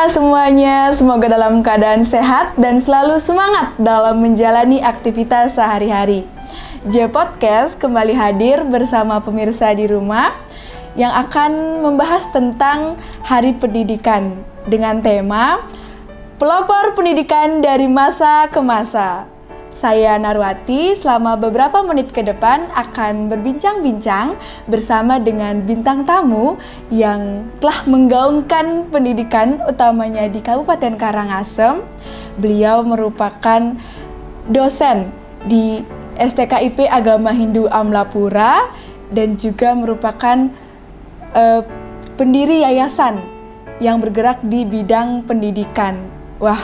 Halo semuanya, semoga dalam keadaan sehat dan selalu semangat dalam menjalani aktivitas sehari-hari. J Podcast kembali hadir bersama pemirsa di rumah yang akan membahas tentang Hari Pendidikan dengan tema Pelopor Pendidikan dari Masa ke Masa. Saya Narwati selama beberapa menit ke depan akan berbincang-bincang bersama dengan bintang tamu yang telah menggaungkan pendidikan utamanya di Kabupaten Karangasem. Beliau merupakan dosen di STKIP Agama Hindu Amlapura dan juga merupakan pendiri yayasan yang bergerak di bidang pendidikan. Wah,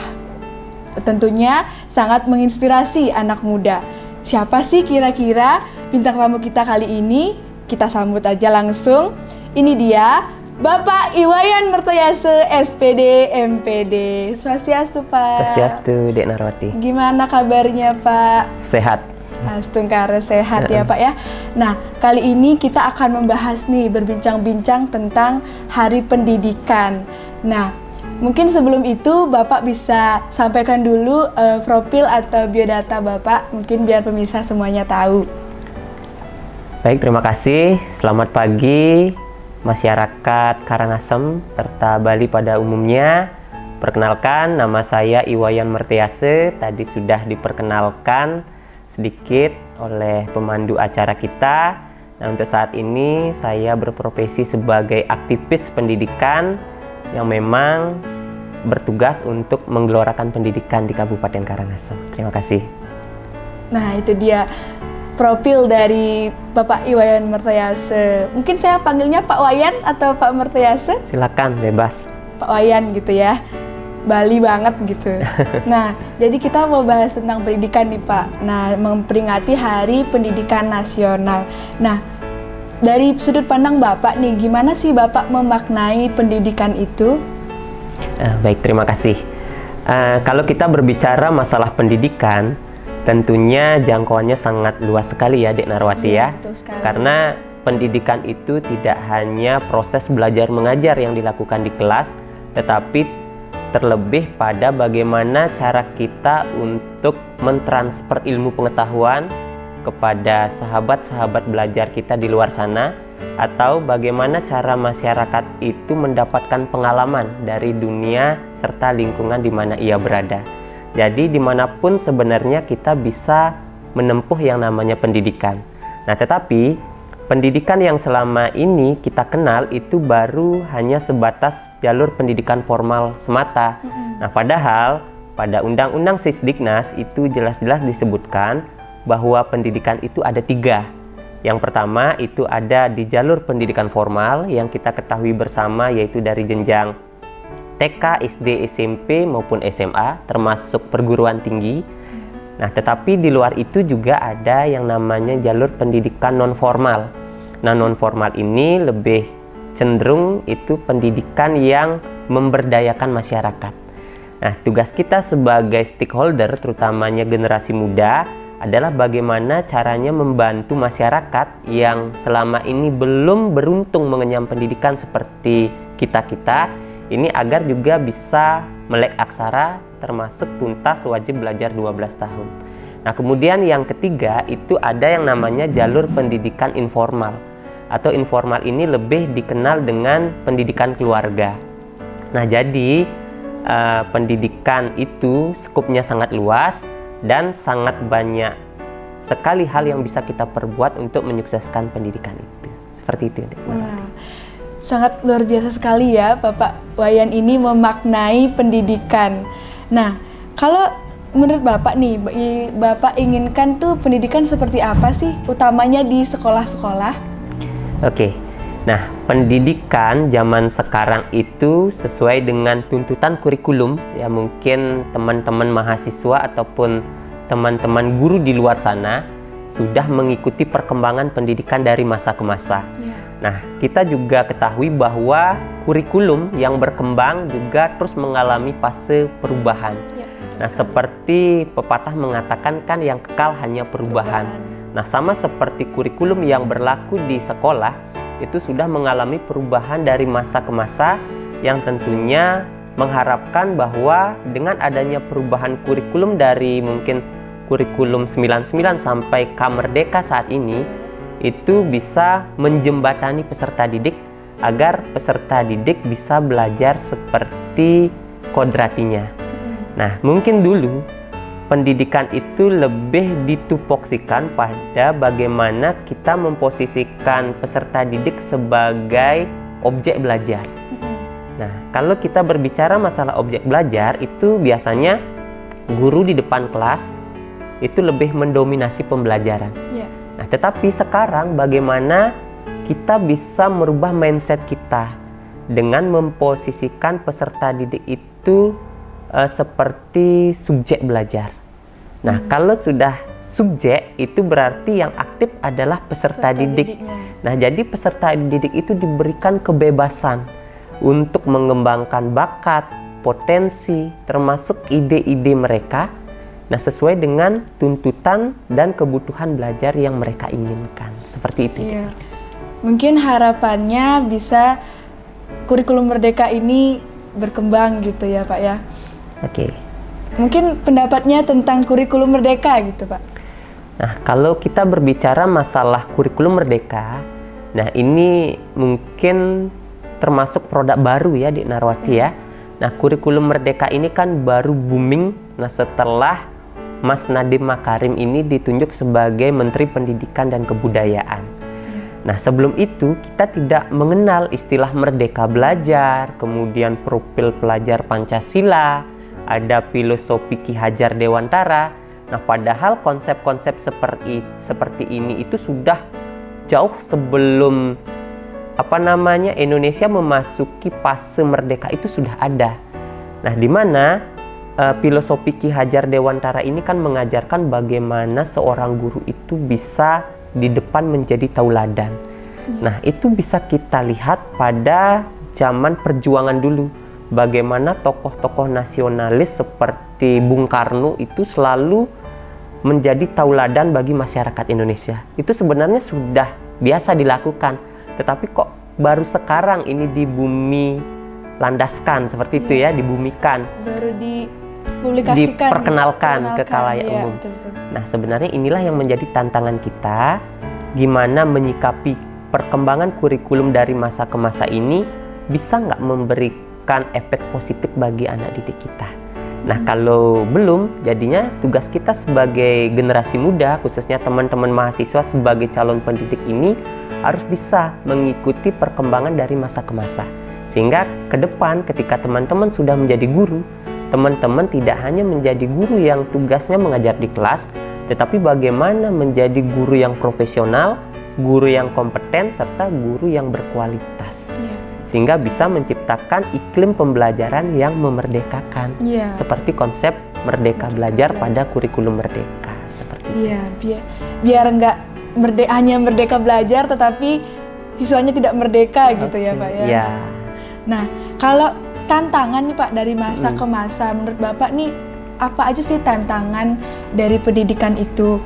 tentunya sangat menginspirasi anak muda. Siapa sih kira-kira bintang tamu kita kali ini? Kita sambut aja langsung. Ini dia Bapak Iwayan Mertayase, SPD, MPD. Swastiastu, Pak. Swastiastu, Dek Narwati. Gimana kabarnya, Pak? Sehat. Astungkara sehat ya, Pak ya. Nah, kali ini kita akan membahas nih, berbincang-bincang tentang Hari Pendidikan. Nah, mungkin sebelum itu Bapak bisa sampaikan dulu profil atau biodata Bapak, mungkin biar pemirsa semuanya tahu. Baik, terima kasih. Selamat pagi masyarakat Karangasem serta Bali pada umumnya. Perkenalkan, nama saya Iwayan Mertayase. Tadi sudah diperkenalkan sedikit oleh pemandu acara kita. Nah, untuk saat ini saya berprofesi sebagai aktivis pendidikan yang memang bertugas untuk menggelorakan pendidikan di Kabupaten Karangasem. Terima kasih. Nah, itu dia profil dari Bapak Iwayan Mertayase. Mungkin saya panggilnya Pak Wayan atau Pak Mertayase? Silakan, bebas. Pak Wayan gitu ya. Bali banget gitu. Nah, jadi kita mau bahas tentang pendidikan nih, Pak. Nah, memperingati Hari Pendidikan Nasional. Nah, dari sudut pandang Bapak nih, gimana sih Bapak memaknai pendidikan itu? Baik, terima kasih. Kalau kita berbicara masalah pendidikan, tentunya jangkauannya sangat luas sekali ya, Dek Narwati ya. Betul sekali. Karena pendidikan itu tidak hanya proses belajar mengajar yang dilakukan di kelas, tetapi terlebih pada bagaimana cara kita untuk mentransfer ilmu pengetahuan kepada sahabat-sahabat belajar kita di luar sana, atau bagaimana cara masyarakat itu mendapatkan pengalaman dari dunia serta lingkungan di mana ia berada. Jadi dimanapun sebenarnya kita bisa menempuh yang namanya pendidikan. Nah, tetapi pendidikan yang selama ini kita kenal itu baru hanya sebatas jalur pendidikan formal semata. Nah, padahal pada Undang-Undang Sisdiknas itu jelas-jelas disebutkan bahwa pendidikan itu ada 3. Yang pertama itu ada di jalur pendidikan formal yang kita ketahui bersama, yaitu dari jenjang TK, SD, SMP maupun SMA termasuk perguruan tinggi. Nah, tetapi di luar itu juga ada yang namanya jalur pendidikan non formal. Nah, non formal ini lebih cenderung itu pendidikan yang memberdayakan masyarakat. Nah, tugas kita sebagai stakeholder, terutamanya generasi muda, adalah bagaimana caranya membantu masyarakat yang selama ini belum beruntung mengenyam pendidikan seperti kita-kita ini agar juga bisa melek aksara termasuk tuntas wajib belajar 12 tahun. Nah, kemudian yang ketiga itu ada yang namanya jalur pendidikan informal, atau informal ini lebih dikenal dengan pendidikan keluarga. Nah, jadi pendidikan itu skupnya sangat luas dan sangat banyak sekali hal yang bisa kita perbuat untuk menyukseskan pendidikan itu. Seperti itu. Wah, sangat luar biasa sekali ya Bapak Wayan ini memaknai pendidikan. Nah, kalau menurut Bapak nih, Bapak inginkan tuh pendidikan seperti apa sih, utamanya di sekolah-sekolah? Oke, nah pendidikan zaman sekarang itu sesuai dengan tuntutan kurikulum ya, mungkin teman-teman mahasiswa ataupun teman-teman guru di luar sana sudah mengikuti perkembangan pendidikan dari masa ke masa. Nah, kita juga ketahui bahwa kurikulum yang berkembang juga terus mengalami fase perubahan. Nah, seperti pepatah mengatakan kan yang kekal hanya perubahan. Nah, sama seperti kurikulum yang berlaku di sekolah itu sudah mengalami perubahan dari masa ke masa yang tentunya mengharapkan bahwa dengan adanya perubahan kurikulum dari mungkin kurikulum 99 sampai Kamerdeka saat ini, itu bisa menjembatani peserta didik agar peserta didik bisa belajar seperti kodratinya. Nah, mungkin dulu pendidikan itu lebih ditupoksikan pada bagaimana kita memposisikan peserta didik sebagai objek belajar. Nah, kalau kita berbicara masalah objek belajar, itu biasanya guru di depan kelas itu lebih mendominasi pembelajaran. Nah, tetapi sekarang bagaimana kita bisa merubah mindset kita dengan memposisikan peserta didik itu seperti subjek belajar. Nah, kalau sudah subjek, itu berarti yang aktif adalah peserta didik. Nah, jadi peserta didik itu diberikan kebebasan untuk mengembangkan bakat, potensi, termasuk ide-ide mereka, nah sesuai dengan tuntutan dan kebutuhan belajar yang mereka inginkan. Seperti itu. Iya. Mungkin harapannya bisa kurikulum Merdeka ini berkembang gitu ya Pak ya. Oke. Mungkin pendapatnya tentang kurikulum Merdeka gitu Pak. Nah, kalau kita berbicara masalah kurikulum Merdeka, nah ini mungkin termasuk produk baru ya Dik Narwati ya. Nah, kurikulum Merdeka ini kan baru booming. Nah, setelah Mas Nadiem Makarim ini ditunjuk sebagai Menteri Pendidikan dan Kebudayaan. Nah, sebelum itu kita tidak mengenal istilah Merdeka Belajar, kemudian profil pelajar Pancasila, ada filosofi Ki Hajar Dewantara. Nah, padahal konsep-konsep seperti ini itu sudah jauh sebelum Indonesia memasuki fase merdeka itu sudah ada. Nah, di mana filosofi Ki Hajar Dewantara ini kan mengajarkan bagaimana seorang guru itu bisa di depan menjadi tauladan. Nah, itu bisa kita lihat pada zaman perjuangan dulu. Bagaimana tokoh-tokoh nasionalis seperti Bung Karno itu selalu menjadi tauladan bagi masyarakat Indonesia. Itu sebenarnya sudah biasa dilakukan. Tetapi kok baru sekarang ini dibumi landaskan seperti itu ya, dibumikan. Baru dipublikasikan, diperkenalkan ke khalayak umum. Betul. Nah, sebenarnya inilah yang menjadi tantangan kita, gimana menyikapi perkembangan kurikulum dari masa ke masa ini bisa nggak memberikan efek positif bagi anak didik kita. Nah, kalau belum, jadinya tugas kita sebagai generasi muda, khususnya teman-teman mahasiswa sebagai calon pendidik ini harus bisa mengikuti perkembangan dari masa ke masa. Sehingga ke depan ketika teman-teman sudah menjadi guru, teman-teman tidak hanya menjadi guru yang tugasnya mengajar di kelas, tetapi bagaimana menjadi guru yang profesional, guru yang kompeten, serta guru yang berkualitas. Sehingga bisa menciptakan iklim pembelajaran yang memerdekakan. Seperti konsep Merdeka Belajar pada kurikulum Merdeka. Seperti itu. Biar nggak hanya merdeka belajar, tetapi siswanya tidak merdeka gitu ya Pak ya. Iya. Nah, kalau tantangan nih Pak dari masa ke masa, menurut Bapak nih apa aja sih tantangan dari pendidikan itu?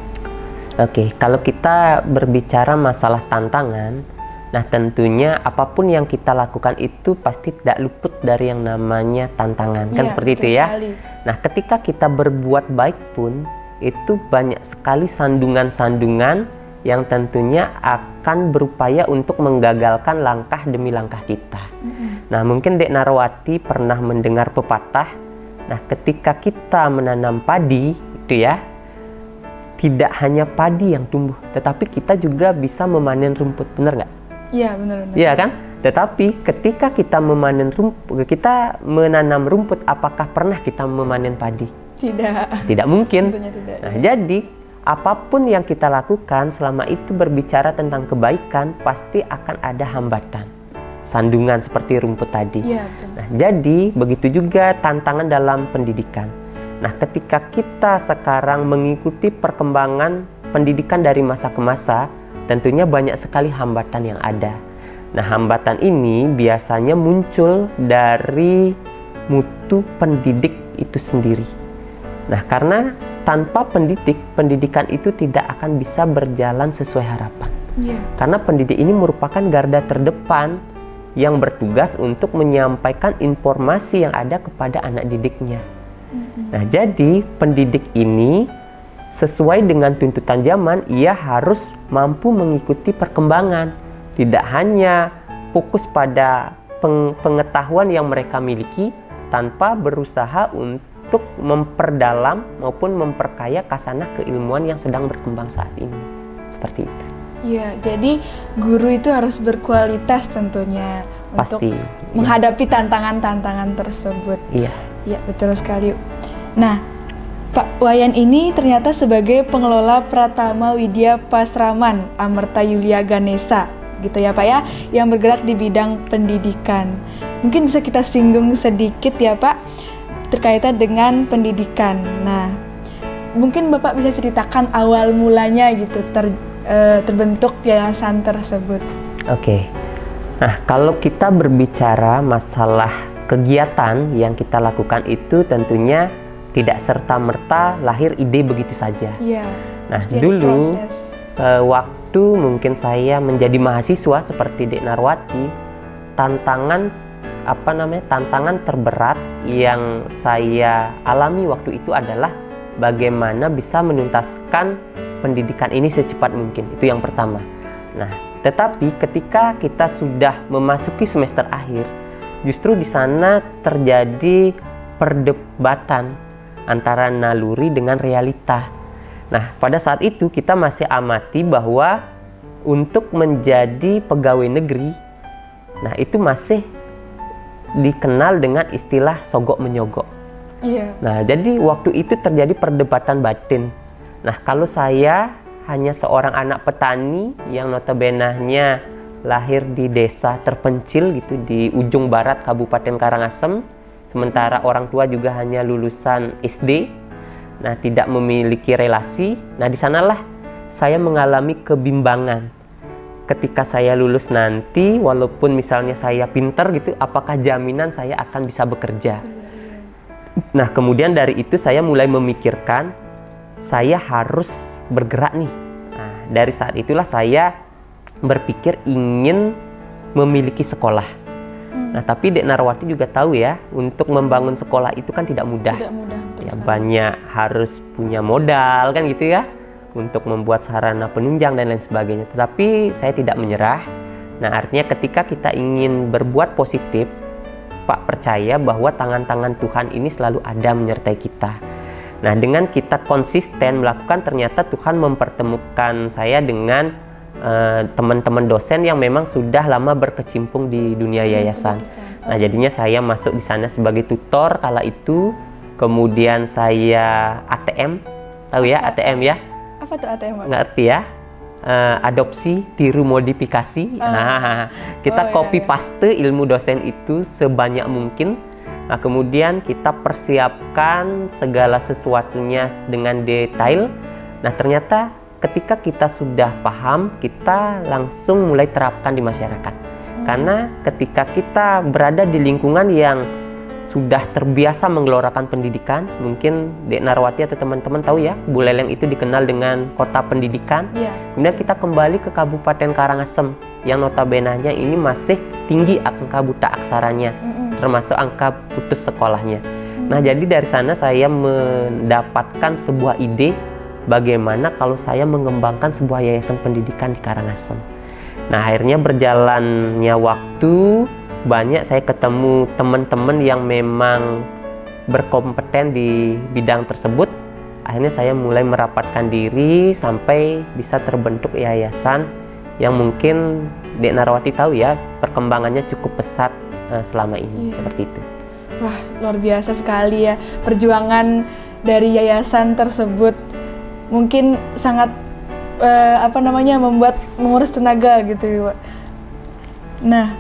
Oke, kalau kita berbicara masalah tantangan, nah tentunya apapun yang kita lakukan itu pasti tidak luput dari yang namanya tantangan, kan seperti itu ya. Sekali. Nah, ketika kita berbuat baik pun itu banyak sekali sandungan-sandungan yang tentunya akan berupaya untuk menggagalkan langkah demi langkah kita. Nah, mungkin Dek Narwati pernah mendengar pepatah, nah ketika kita menanam padi itu ya, tidak hanya padi yang tumbuh, tetapi kita juga bisa memanen rumput, benar nggak? Iya, benar. Iya kan? Tetapi ketika kita menanam rumput, apakah pernah kita memanen padi? Tidak mungkin. Tidak. Nah, jadi apapun yang kita lakukan selama itu berbicara tentang kebaikan, pasti akan ada hambatan, sandungan seperti rumput tadi. Nah, jadi begitu juga tantangan dalam pendidikan. Nah, ketika kita sekarang mengikuti perkembangan pendidikan dari masa ke masa, tentunya banyak sekali hambatan yang ada. Nah, hambatan ini biasanya muncul dari mutu pendidik itu sendiri. Nah, karena tanpa pendidikan itu tidak akan bisa berjalan sesuai harapan. Karena pendidik ini merupakan garda terdepan yang bertugas untuk menyampaikan informasi yang ada kepada anak didiknya. Nah, jadi pendidik ini sesuai dengan tuntutan zaman, ia harus mampu mengikuti perkembangan, tidak hanya fokus pada pengetahuan yang mereka miliki tanpa berusaha untuk memperdalam maupun memperkaya kasanah keilmuan yang sedang berkembang saat ini. Seperti itu. Iya, jadi guru itu harus berkualitas tentunya. Pasti, untuk menghadapi tantangan-tantangan tersebut. Iya. Iya, betul sekali. Nah, Pak Wayan ini ternyata sebagai pengelola Pratama Widya Pasraman Amerta Yulia Ganesha, gitu ya Pak ya, yang bergerak di bidang pendidikan. Mungkin bisa kita singgung sedikit ya Pak, terkaitan dengan pendidikan. Nah, mungkin Bapak bisa ceritakan awal mulanya gitu, terbentuk yayasan tersebut. Oke. Nah, kalau kita berbicara masalah kegiatan yang kita lakukan itu tentunya tidak serta-merta lahir ide begitu saja. Iya. Nah, dulu waktu mungkin saya menjadi mahasiswa seperti Dek Narwati, tantangan terberat yang saya alami waktu itu adalah bagaimana bisa menuntaskan pendidikan ini secepat mungkin. Itu yang pertama. Nah, tetapi ketika kita sudah memasuki semester akhir, justru di sana terjadi perdebatan antara naluri dengan realita. Nah, pada saat itu kita masih amati bahwa untuk menjadi pegawai negeri, nah itu masih dikenal dengan istilah sogok menyogok. Iya. Nah, jadi waktu itu terjadi perdebatan batin. Nah, kalau saya hanya seorang anak petani yang notabenahnya lahir di desa terpencil gitu di ujung barat Kabupaten Karangasem, sementara orang tua juga hanya lulusan SD, nah tidak memiliki relasi. Nah, di sanalah saya mengalami kebimbangan. Ketika saya lulus nanti, walaupun misalnya saya pinter gitu, apakah jaminan saya akan bisa bekerja? Nah, kemudian dari itu saya mulai memikirkan, saya harus bergerak nih. Nah, dari saat itulah saya berpikir ingin memiliki sekolah. Nah, tapi Dek Narwati juga tahu ya, untuk membangun sekolah itu kan tidak mudah. Tidak mudah. Ya, banyak harus punya modal kan gitu ya, untuk membuat sarana penunjang dan lain sebagainya. Tetapi saya tidak menyerah. Nah, artinya ketika kita ingin berbuat positif, Pak percaya bahwa tangan-tangan Tuhan ini selalu ada menyertai kita. Nah, dengan kita konsisten melakukan, ternyata Tuhan mempertemukan saya dengan teman-teman dosen yang memang sudah lama berkecimpung di dunia yayasan. Nah, jadinya saya masuk di sana sebagai tutor kala itu. Kemudian saya ATM, tahu ya ATM ya? Apa tuh ATM? Ngerti ya? Adopsi, tiru, modifikasi. Nah, kita copy paste ilmu dosen itu sebanyak mungkin. Nah, kemudian kita persiapkan segala sesuatunya dengan detail. Nah, ternyata ketika kita sudah paham, kita langsung mulai terapkan di masyarakat. Karena ketika kita berada di lingkungan yang sudah terbiasa menggelorakan pendidikan, mungkin Dek Narwati atau teman-teman tahu ya, Buleleng itu dikenal dengan kota pendidikan. Yeah. Kemudian kita kembali ke Kabupaten Karangasem yang notabenanya ini masih tinggi angka buta aksaranya, termasuk angka putus sekolahnya. Nah, jadi dari sana saya mendapatkan sebuah ide bagaimana kalau saya mengembangkan sebuah yayasan pendidikan di Karangasem. Nah, akhirnya berjalannya waktu, banyak saya ketemu teman-teman yang memang berkompeten di bidang tersebut. Akhirnya saya mulai merapatkan diri sampai bisa terbentuk yayasan yang mungkin Dek Narwati tahu ya, perkembangannya cukup pesat selama ini. Seperti itu. Wah, luar biasa sekali ya perjuangan dari yayasan tersebut. Mungkin sangat membuat menguras tenaga gitu, Pak. Nah,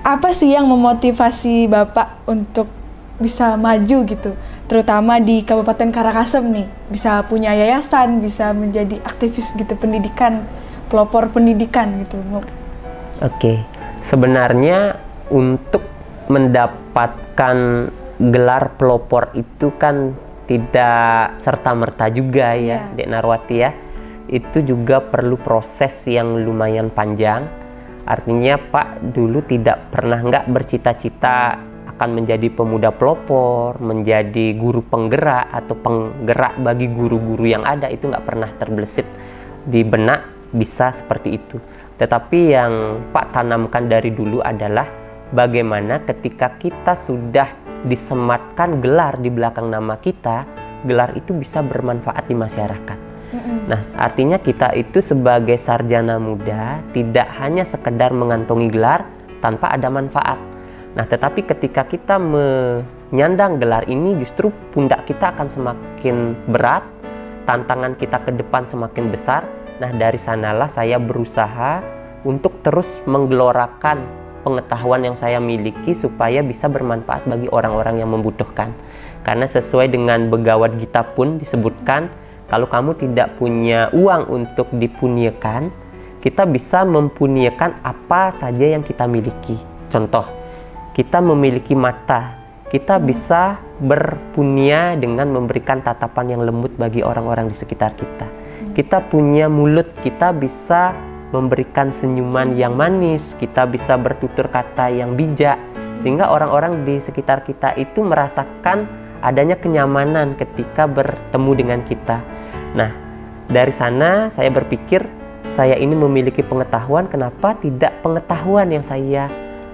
apa sih yang memotivasi Bapak untuk bisa maju gitu, terutama di Kabupaten Karangasem nih, bisa punya yayasan, bisa menjadi aktivis gitu pendidikan, pelopor pendidikan gitu? Oke, sebenarnya untuk mendapatkan gelar pelopor itu kan tidak serta-merta juga ya, Dek Narwati ya. Itu juga perlu proses yang lumayan panjang. Artinya Pak dulu tidak pernah nggak bercita-cita akan menjadi pemuda pelopor, menjadi guru penggerak atau penggerak bagi guru-guru yang ada, itu nggak pernah terbesit di benak bisa seperti itu. Tetapi yang Pak tanamkan dari dulu adalah bagaimana ketika kita sudah disematkan gelar di belakang nama kita, gelar itu bisa bermanfaat di masyarakat. Nah, artinya kita itu sebagai sarjana muda tidak hanya sekedar mengantongi gelar tanpa ada manfaat. Nah, tetapi ketika kita menyandang gelar ini justru pundak kita akan semakin berat, tantangan kita ke depan semakin besar. Nah, dari sanalah saya berusaha untuk terus menggelorakan pengetahuan yang saya miliki supaya bisa bermanfaat bagi orang-orang yang membutuhkan. Karena sesuai dengan Begawat Gita pun disebutkan, kalau kamu tidak punya uang untuk dipunyakan, kita bisa mempunyakan apa saja yang kita miliki. Contoh, kita memiliki mata, kita bisa berpunya dengan memberikan tatapan yang lembut bagi orang-orang di sekitar kita. Kita punya mulut, kita bisa memberikan senyuman yang manis, kita bisa bertutur kata yang bijak, sehingga orang-orang di sekitar kita itu merasakan adanya kenyamanan ketika bertemu dengan kita. Nah, dari sana saya berpikir, saya ini memiliki pengetahuan, kenapa tidak pengetahuan yang saya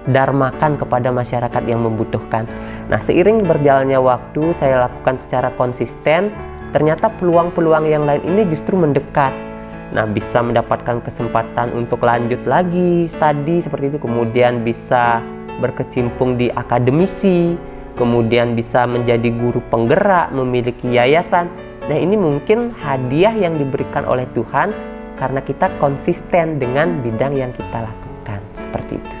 dharmakan kepada masyarakat yang membutuhkan. Nah, seiring berjalannya waktu, saya lakukan secara konsisten, ternyata peluang-peluang yang lain ini justru mendekat. Nah, bisa mendapatkan kesempatan untuk lanjut lagi studi seperti itu, kemudian bisa berkecimpung di akademisi, kemudian bisa menjadi guru penggerak, memiliki yayasan. Nah, ini mungkin hadiah yang diberikan oleh Tuhan karena kita konsisten dengan bidang yang kita lakukan, seperti itu.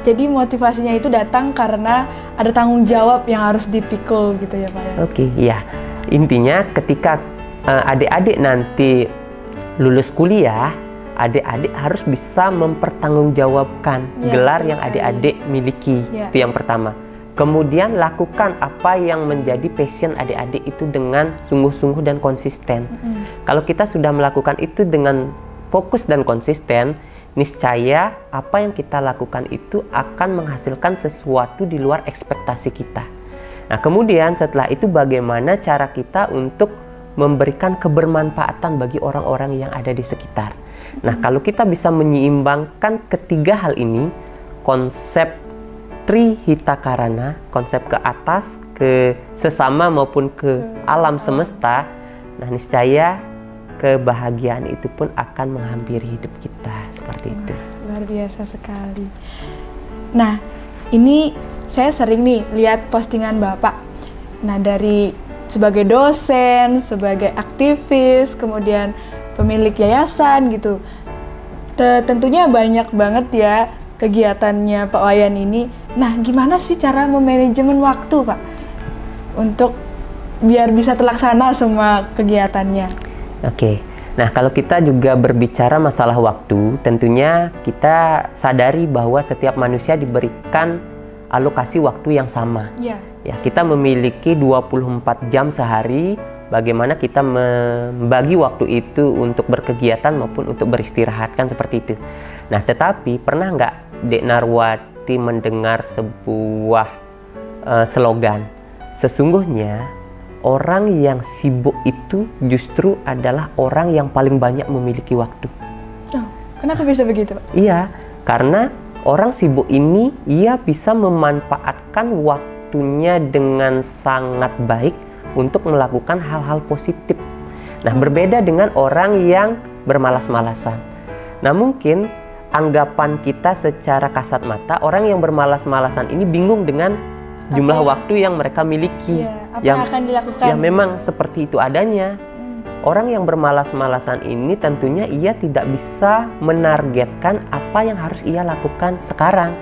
Jadi motivasinya itu datang karena ada tanggung jawab yang harus dipikul gitu ya Pak ya? Oke, ya. Intinya ketika adik-adik nanti lulus kuliah, adik-adik harus bisa mempertanggungjawabkan gelar yang adik-adik miliki. Itu yang pertama. Kemudian lakukan apa yang menjadi passion adik-adik itu dengan sungguh-sungguh dan konsisten. Kalau kita sudah melakukan itu dengan fokus dan konsisten, niscaya apa yang kita lakukan itu akan menghasilkan sesuatu di luar ekspektasi kita. Nah, kemudian setelah itu bagaimana cara kita untuk memberikan kebermanfaatan bagi orang-orang yang ada di sekitar. Nah, kalau kita bisa menyeimbangkan ketiga hal ini, konsep Trihitakarana, konsep ke atas, ke sesama maupun ke alam semesta, nah niscaya kebahagiaan itu pun akan menghampiri hidup kita, seperti itu. Luar biasa sekali. Nah, ini saya sering nih lihat postingan Bapak. Nah, dari sebagai dosen, sebagai aktivis, kemudian pemilik yayasan gitu. Tentunya banyak banget ya kegiatannya Pak Wayan ini. Nah, gimana sih cara memanajemen waktu, Pak? Untuk biar bisa terlaksana semua kegiatannya. Oke. Nah, kalau kita juga berbicara masalah waktu, tentunya kita sadari bahwa setiap manusia diberikan alokasi waktu yang sama. Ya, kita memiliki 24 jam sehari, bagaimana kita membagi waktu itu untuk berkegiatan maupun untuk beristirahat, kan seperti itu. Nah, tetapi pernah nggak Dek Narwati mendengar sebuah slogan? Sesungguhnya orang yang sibuk itu justru adalah orang yang paling banyak memiliki waktu. Oh, kenapa bisa begitu, Pak? Iya, karena orang sibuk ini ia bisa memanfaatkan waktunya dengan sangat baik untuk melakukan hal-hal positif. Nah, berbeda dengan orang yang bermalas-malasan. Nah, mungkin anggapan kita secara kasat mata, orang yang bermalas-malasan ini bingung dengan jumlah waktu yang mereka miliki. Apa yang akan dilakukan? Ya, memang seperti itu adanya. Orang yang bermalas-malasan ini tentunya ia tidak bisa menargetkan apa yang harus ia lakukan sekarang.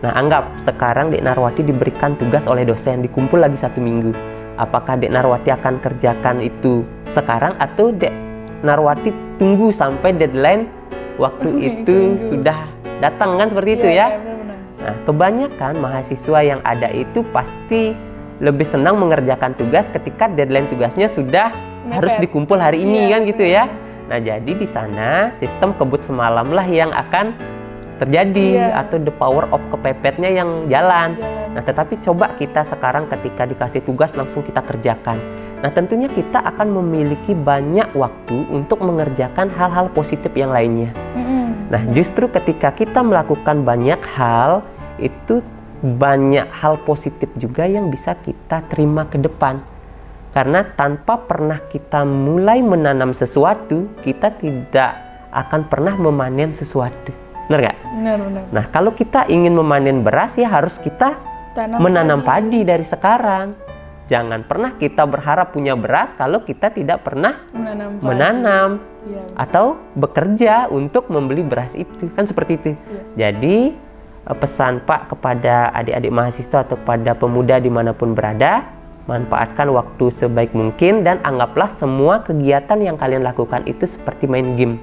Nah, anggap sekarang Dek Narwati diberikan tugas oleh dosen, dikumpul lagi 1 minggu. Apakah Dek Narwati akan kerjakan itu sekarang atau Dek Narwati tunggu sampai deadline waktu itu sudah datang, kan seperti itu ya? Benar-benar. Nah, kebanyakan mahasiswa yang ada itu pasti lebih senang mengerjakan tugas ketika deadline tugasnya sudah harus dikumpul hari ini, kan gitu ya. Nah, jadi di sana sistem kebut semalam lah yang akan terjadi atau the power of kepepetnya yang jalan. Nah, tetapi coba kita sekarang ketika dikasih tugas langsung kita kerjakan. Nah, tentunya kita akan memiliki banyak waktu untuk mengerjakan hal-hal positif yang lainnya. Nah, justru ketika kita melakukan banyak hal, itu banyak hal positif juga yang bisa kita terima ke depan. Karena tanpa pernah kita mulai menanam sesuatu, kita tidak akan pernah memanen sesuatu. Benar nggak? Benar. Nah, kalau kita ingin memanen beras, ya harus kita menanam padi dari sekarang. Jangan pernah kita berharap punya beras kalau kita tidak pernah menanam atau bekerja untuk membeli beras itu. Kan seperti itu. Jadi, pesan Pak kepada adik-adik mahasiswa atau kepada pemuda dimanapun berada, manfaatkan waktu sebaik mungkin dan anggaplah semua kegiatan yang kalian lakukan itu seperti main game.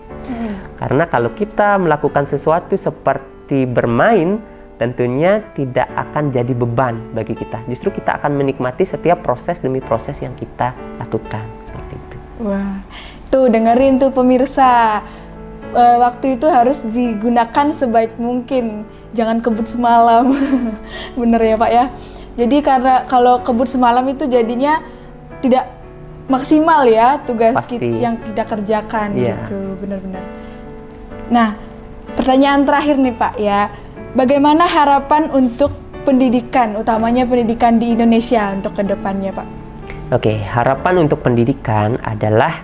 Karena kalau kita melakukan sesuatu seperti bermain, tentunya tidak akan jadi beban bagi kita. Justru kita akan menikmati setiap proses demi proses yang kita lakukan. Seperti itu. Wah, tuh dengerin tuh pemirsa. Waktu itu harus digunakan sebaik mungkin. Jangan kebut semalam. Bener ya Pak ya? Jadi karena kalau kebut semalam itu jadinya tidak maksimal ya tugas kita yang kita kerjakan gitu. Benar-benar. Nah, pertanyaan terakhir nih Pak ya, bagaimana harapan untuk pendidikan, utamanya pendidikan di Indonesia untuk kedepannya Pak? Oke, harapan untuk pendidikan adalah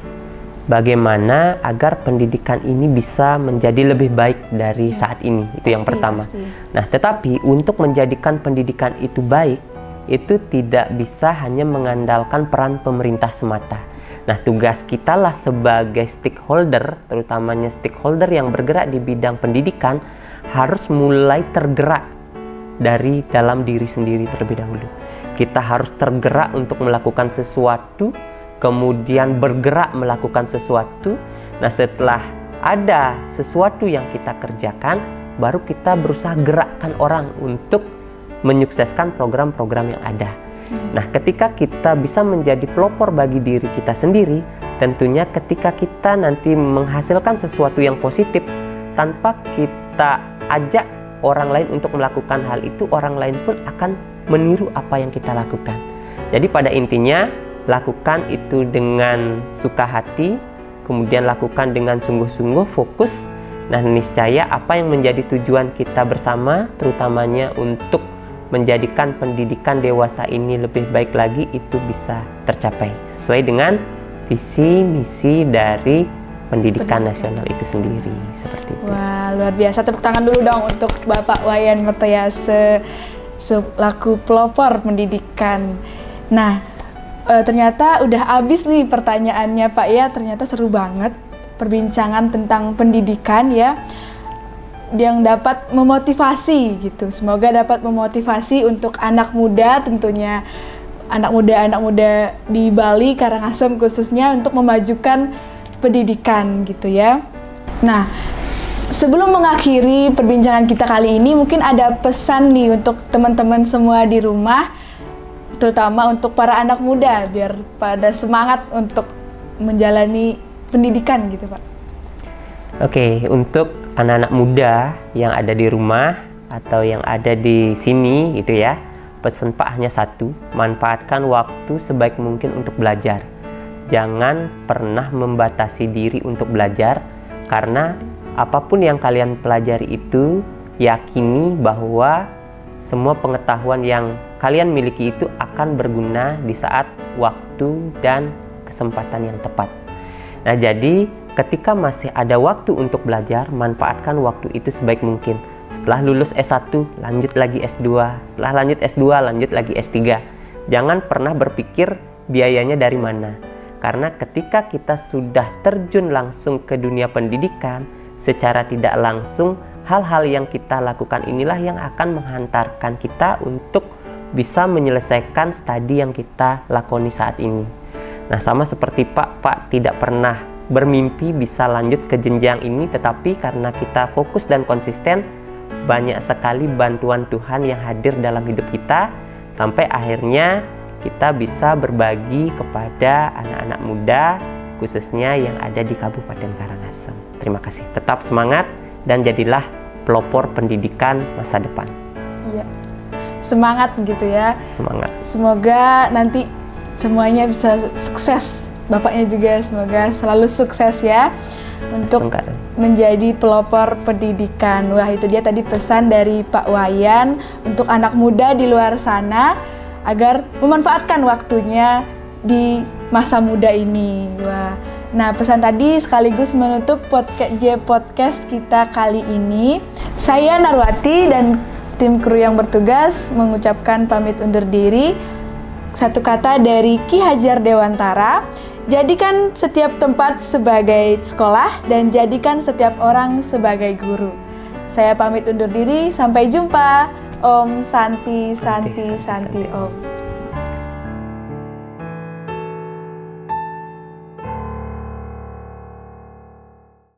bagaimana agar pendidikan ini bisa menjadi lebih baik dari saat ini, itu yang pertama. Nah, tetapi untuk menjadikan pendidikan itu baik, itu tidak bisa hanya mengandalkan peran pemerintah semata. Nah, tugas kita lah sebagai stakeholder, terutamanya stakeholder yang bergerak di bidang pendidikan, harus mulai tergerak dari dalam diri sendiri terlebih dahulu. Kita harus tergerak untuk melakukan sesuatu, kemudian bergerak melakukan sesuatu. Nah, setelah ada sesuatu yang kita kerjakan, baru kita berusaha gerakkan orang untuk menyukseskan program-program yang ada. Nah, ketika kita bisa menjadi pelopor bagi diri kita sendiri, tentunya ketika kita nanti menghasilkan sesuatu yang positif, tanpa kita ajak orang lain untuk melakukan hal itu, orang lain pun akan meniru apa yang kita lakukan. Jadi pada intinya, lakukan itu dengan suka hati, kemudian lakukan dengan sungguh-sungguh, fokus. Nah, niscaya apa yang menjadi tujuan kita bersama, terutamanya untuk menjadikan pendidikan dewasa ini lebih baik lagi, itu bisa tercapai sesuai dengan visi misi dari pendidikan nasional itu sendiri. Seperti itu. Wah, luar biasa. Tepuk tangan dulu dong untuk Bapak Wayan Mertayase selaku pelopor pendidikan. Nah, ternyata udah habis nih pertanyaannya Pak ya. Ternyata seru banget perbincangan tentang pendidikan ya, yang dapat memotivasi gitu. Semoga dapat memotivasi untuk anak muda, tentunya anak muda di Bali, Karangasem khususnya, untuk memajukan pendidikan gitu ya. Nah, sebelum mengakhiri perbincangan kita kali ini, mungkin ada pesan nih untuk teman-teman semua di rumah, terutama untuk para anak muda, biar pada semangat untuk menjalani pendidikan gitu Pak. Oke, untuk anak-anak muda yang ada di rumah atau yang ada di sini gitu ya, pesan Pak hanya satu, manfaatkan waktu sebaik mungkin untuk belajar. Jangan pernah membatasi diri untuk belajar, karena apapun yang kalian pelajari itu, yakini bahwa semua pengetahuan yang kalian miliki itu akan berguna di saat waktu dan kesempatan yang tepat. Nah, jadi ketika masih ada waktu untuk belajar, manfaatkan waktu itu sebaik mungkin. Setelah lulus S1, lanjut lagi S2. Setelah lanjut S2, lanjut lagi S3. Jangan pernah berpikir biayanya dari mana. Karena ketika kita sudah terjun langsung ke dunia pendidikan, secara tidak langsung, hal-hal yang kita lakukan inilah yang akan menghantarkan kita untuk bisa menyelesaikan studi yang kita lakoni saat ini. Nah, sama seperti Pak tidak pernah bermimpi bisa lanjut ke jenjang ini, tetapi karena kita fokus dan konsisten, banyak sekali bantuan Tuhan yang hadir dalam hidup kita, sampai akhirnya kita bisa berbagi kepada anak-anak muda, khususnya yang ada di Kabupaten Karangasem. Terima kasih, tetap semangat dan jadilah pelopor pendidikan masa depan. Iya. Semangat gitu ya. Semangat. Semoga nanti semuanya bisa sukses. Bapaknya juga semoga selalu sukses ya untuk menjadi pelopor pendidikan. Wah, itu dia tadi pesan dari Pak Wayan untuk anak muda di luar sana agar memanfaatkan waktunya di masa muda ini. Wah. Nah, pesan tadi sekaligus menutup podcast kita kali ini. Saya Narwati dan tim kru yang bertugas mengucapkan pamit undur diri. Satu kata dari Ki Hajar Dewantara, jadikan setiap tempat sebagai sekolah dan jadikan setiap orang sebagai guru. Saya pamit undur diri, sampai jumpa. Om Santi Santi Santi Om.